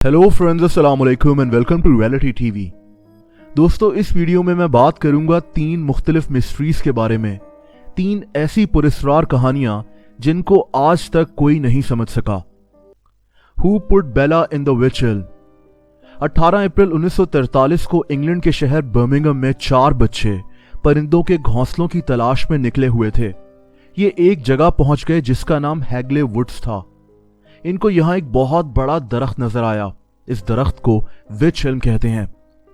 Hello friends, अस्सलाम वालेकुम and welcome to reality TV. दोस्तों, इस वीडियो में मैं बात करूंगा 3 मुख्तलिफ मिस्ट्रीज के बारे में। 3 ऐसी पुरस्कार कहानियां जिनको आज तक कोई नहीं समझ सका। Who put Bella in the wych elm. 18 April 1943 को इंग्लैंड के शहर बर्मिंघम में 4 बच्चे परिंदों के घोंसलों की तलाश में निकले हुए थे। ये एक जगह पहुंच गए जिसका नाम हैगले वुड्स था। इनको यहां एक बहुत बड़ा दरख्त नजर आया। इस दरख्त को विच एल्म कहते हैं।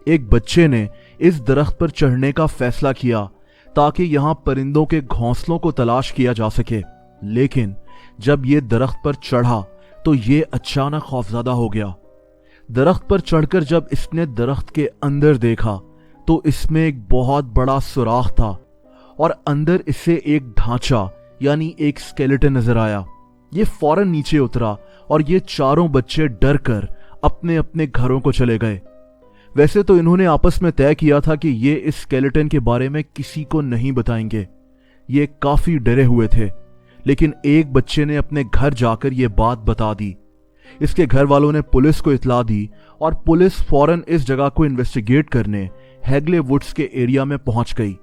एक बच्चे ने इस दरख्त पर चढ़ने का फैसला किया ताकि यहां परिंदों के घोंसलों को तलाश किया जा सके, लेकिन जब ये दरख्त पर चढ़ा तो ये अचानक खौफजदा हो गया। दरख्त पर चढ़कर जब इसने दरख्त के अंदर देखा तो इसमें एक बहुत बड़ा सुराख था और अंदर इसे एक ढांचा यानी एक स्केलेटन नजर आया। ये फौरन नीचे उतरा और ये चारों बच्चे डर कर अपने अपने घरों को चले गए। वैसे तो इन्होंने आपस में तय किया था कि ये इस स्केलेटन के बारे में किसी को नहीं बताएंगे। ये काफी डरे हुए थे, लेकिन एक बच्चे ने अपने घर जाकर ये बात बता दी। इसके घर वालों ने पुलिस को इतला दी और पुलिस फौरन इस जगह को इन्वेस्टिगेट करने हैगले वुड्स के एरिया में पहुंच गई।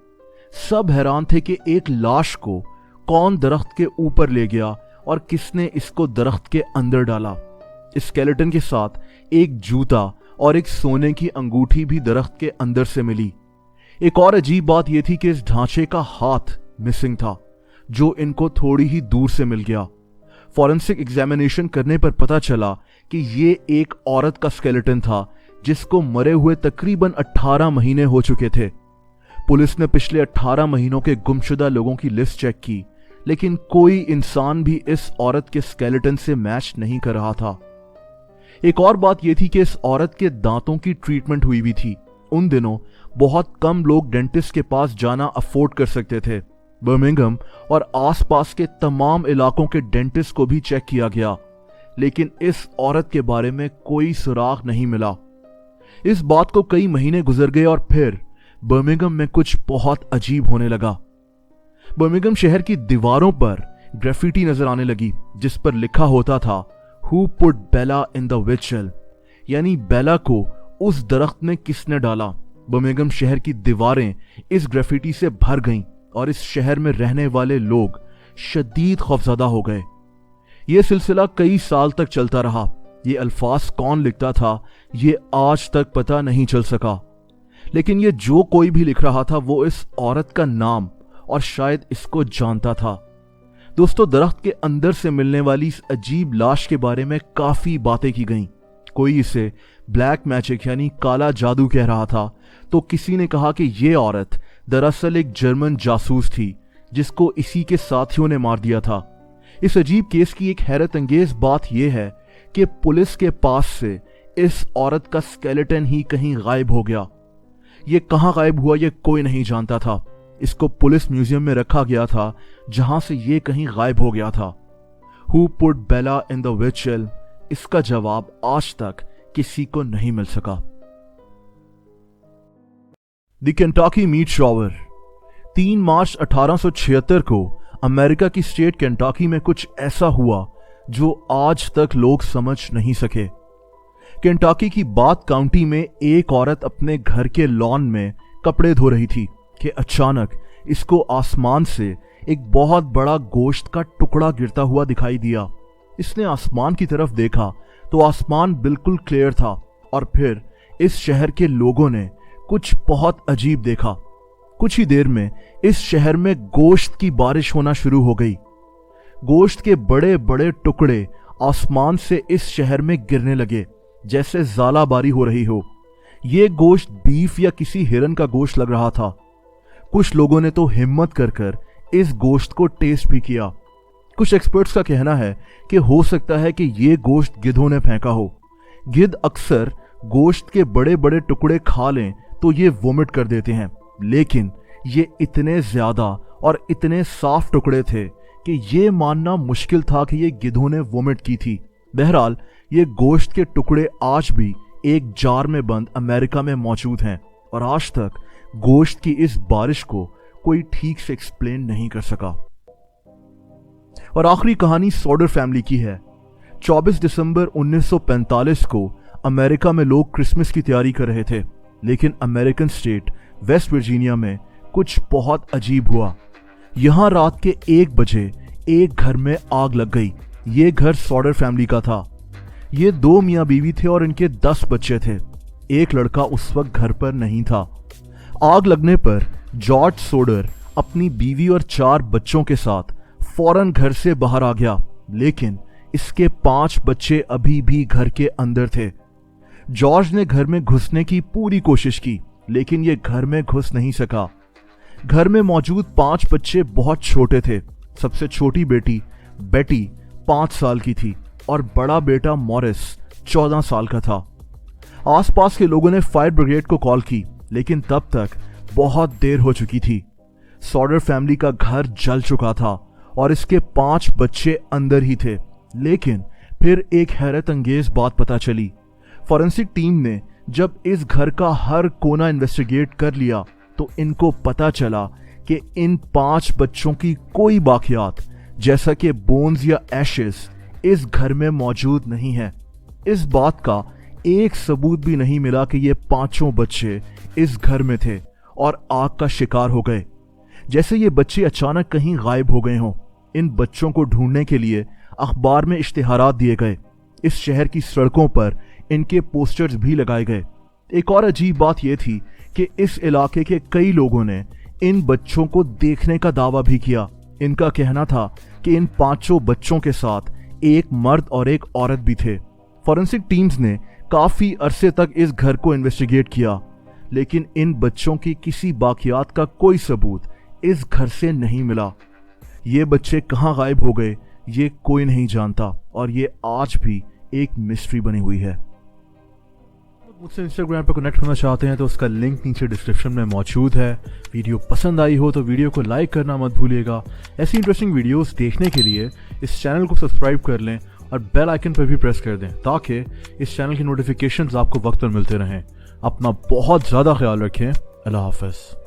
सब हैरान थे कि एक लाश को कौन दरख्त के ऊपर ले गया और किसने इसको दरख्त के अंदर डाला। इस स्केलेटन के साथ एक जूता और एक सोने की अंगूठी भी दरख्त के अंदर से मिली। एक और अजीब बात यह थी कि इस ढांचे का हाथ मिसिंग था, जो इनको थोड़ी ही दूर से मिल गया। फॉरेंसिक एग्जामिनेशन करने पर पता चला कि ये एक औरत का स्केलेटन था जिसको मरे हुए तकरीबन 18 महीने हो चुके थे। पुलिस ने पिछले 18 महीनों के गुमशुदा लोगों की लिस्ट चेक की, लेकिन कोई इंसान भी इस औरत के स्केलेटन से मैच नहीं कर रहा था। एक और बात यह थी कि इस औरत के दांतों की ट्रीटमेंट हुई भी थी। उन दिनों बहुत कम लोग डेंटिस्ट के पास जाना अफोर्ड कर सकते थे। बर्मिंघम और आसपास के तमाम इलाकों के डेंटिस्ट को भी चेक किया गया, लेकिन इस औरत के बारे में कोई सुराग नहीं मिला। इस बात को कई महीने गुजर गए और फिर बर्मिंघम में कुछ बहुत अजीब होने लगा। बर्मिंघम शहर की दीवारों पर ग्राफिटी नजर आने लगी जिस पर लिखा होता था who put Bella in the wych elm, यानी बेला को उस दरख्त में किसने डाला। बर्मिंघम शहर की दीवारें इस ग्राफिटी से भर गईं और इस शहर में रहने वाले लोग शदीद खौफजदा हो गए। यह सिलसिला कई साल तक चलता रहा। ये अल्फाज कौन लिखता था ये आज तक पता नहीं चल सका, लेकिन ये जो कोई भी लिख रहा था वो इस औरत का नाम और शायद इसको जानता था। दोस्तों, दरख्त के अंदर से मिलने वाली इस अजीब लाश के बारे में काफी बातें की गईं। कोई इसे ब्लैक मैजिक यानी काला जादू कह रहा था, तो किसी ने कहा कि ये औरत दरअसल एक जर्मन जासूस थी जिसको इसी के साथियों ने मार दिया था। इस अजीब केस की एक हैरत अंगेज बात यह है कि पुलिस के पास से इस औरत का स्केलेटन ही कहीं गायब हो गया। ये कहां गायब हुआ ये कोई नहीं जानता था। इसको पुलिस म्यूजियम में रखा गया था जहां से ये कहीं गायब हो गया था। Who put Bella in the wych elm, इसका जवाब आज तक किसी को नहीं मिल सका। The Kentucky meat shower. 3 March 1876 को अमेरिका की स्टेट केंटाकी में कुछ ऐसा हुआ जो आज तक लोग समझ नहीं सके। केंटाकी की बाथ काउंटी में एक औरत अपने घर के लॉन में कपड़े धो रही थी कि अचानक इसको आसमान से एक बहुत बड़ा गोश्त का टुकड़ा गिरता हुआ दिखाई दिया। इसने आसमान की तरफ देखा तो आसमान बिल्कुल क्लियर था और फिर इस शहर के लोगों ने कुछ बहुत अजीब देखा। कुछ ही देर में इस शहर में गोश्त की बारिश होना शुरू हो गई। गोश्त के बड़े बड़े टुकड़े आसमान से इस शहर में गिरने लगे जैसे ज़ालाबारी हो रही हो। ये गोश्त बीफ या किसी हिरन का गोश्त लग रहा था। कुछ लोगों ने तो हिम्मत कर इस गोश्त को टेस्ट भी किया। कुछ एक्सपर्ट्स का कहना है कि हो सकता है कि ये गोश्त गिद्धों ने फेंका हो। गिद्ध अक्सर गोश्त के बड़े बड़े टुकड़े खा लें तो ये वोमिट कर देते हैं, लेकिन ये इतने ज्यादा और इतने साफ टुकड़े थे कि ये मानना मुश्किल था कि ये गिद्धों ने वोमिट की थी। बहरहाल ये गोश्त के टुकड़े आज भी एक जार में बंद अमेरिका में मौजूद हैं और आज तक गोश्त की इस बारिश को कोई ठीक से एक्सप्लेन नहीं कर सका। और आखिरी कहानी सॉडर फैमिली की है। 24 दिसंबर 1945 को امریکہ میں لوگ کرسمس کی تیاری کر رہے تھے، لیکن امریکن اسٹیٹ ویسٹ ورجینیا میں کچھ بہت عجیب ہوا۔ یہاں رات کے 1 بجے ایک گھر میں آگ لگ گئی۔ یہ گھر سوڈر فیملی کا تھا۔ یہ 2 میاں بیوی تھے اور ان کے 10 بچے تھے۔ ایک لڑکا اس وقت گھر پر نہیں تھا۔ آگ لگنے پر جارج سوڈر اپنی بیوی اور 4 بچوں کے ساتھ فوراً گھر سے باہر آ گیا، لیکن اس کے 5 بچے ابھی بھی گھر کے اندر تھے۔ جارج نے گھر میں گھسنے کی پوری کوشش کی، لیکن یہ گھر میں گھس نہیں سکا۔ گھر میں موجود 5 بچے بہت چھوٹے تھے۔ سب سے چھوٹی بیٹی بیٹی 5 سال کی تھی اور بڑا بیٹا مورس 14 سال کا تھا۔ آس پاس کے لوگوں نے فائر بریگیڈ کو کال کی، لیکن تب تک بہت دیر ہو چکی تھی۔ سوڈر فیملی کا گھر جل چکا تھا اور اس کے 5 بچے اندر ہی تھے، لیکن پھر ایک حیرت انگیز بات پتہ چلی۔ فورینسک ٹیم نے جب اس گھر کا ہر کونا انویسٹیگیٹ کر لیا تو ان کو پتہ چلا کہ ان 5 بچوں کی کوئی باقیات جیسا کہ بونز یا ایشز اس گھر میں موجود نہیں ہے۔ اس بات کا ایک ثبوت بھی نہیں ملا کہ یہ 5 بچے اس گھر میں تھے اور آگ کا شکار ہو گئے، جیسے یہ بچے اچانک کہیں غائب ہو گئے ہوں۔ ان بچوں کو ڈھونڈنے کے لیے اخبار میں اشتہارات دیے گئے۔ اس شہر کی سڑکوں پر ان کے پوسٹرز بھی لگائے گئے۔ ایک اور عجیب بات یہ تھی کہ اس علاقے کے کئی لوگوں نے ان بچوں کو دیکھنے کا دعویٰ بھی کیا۔ ان کا کہنا تھا کہ ان 5 بچوں کے ساتھ ایک مرد اور ایک عورت بھی تھے۔ فورینسک ٹیمز نے کافی عرصے تک اس گھر کو انویسٹیگیٹ کیا، لیکن ان بچوں کی کسی باقیات کا کوئی ثبوت اس گھر سے نہیں ملا۔ یہ بچے کہاں غائب ہو گئے یہ کوئی نہیں جانتا، اور یہ آج بھی ایک مسٹری بنی ہوئی ہے۔ مجھ سے انسٹاگرام پہ کنیکٹ ہونا چاہتے ہیں تو اس کا لنک نیچے ڈسکرپشن میں موجود ہے۔ ویڈیو پسند آئی ہو تو ویڈیو کو لائک کرنا مت بھولیے گا۔ ایسی انٹرسٹنگ ویڈیوز دیکھنے کے لیے اس چینل کو سبسکرائب کر لیں اور بیل آئیکن پر بھی پریس کر دیں تاکہ اس چینل کی نوٹیفیکیشنز آپ کو وقت پر ملتے رہیں۔ اپنا بہت زیادہ خیال رکھیں۔ اللہ حافظ۔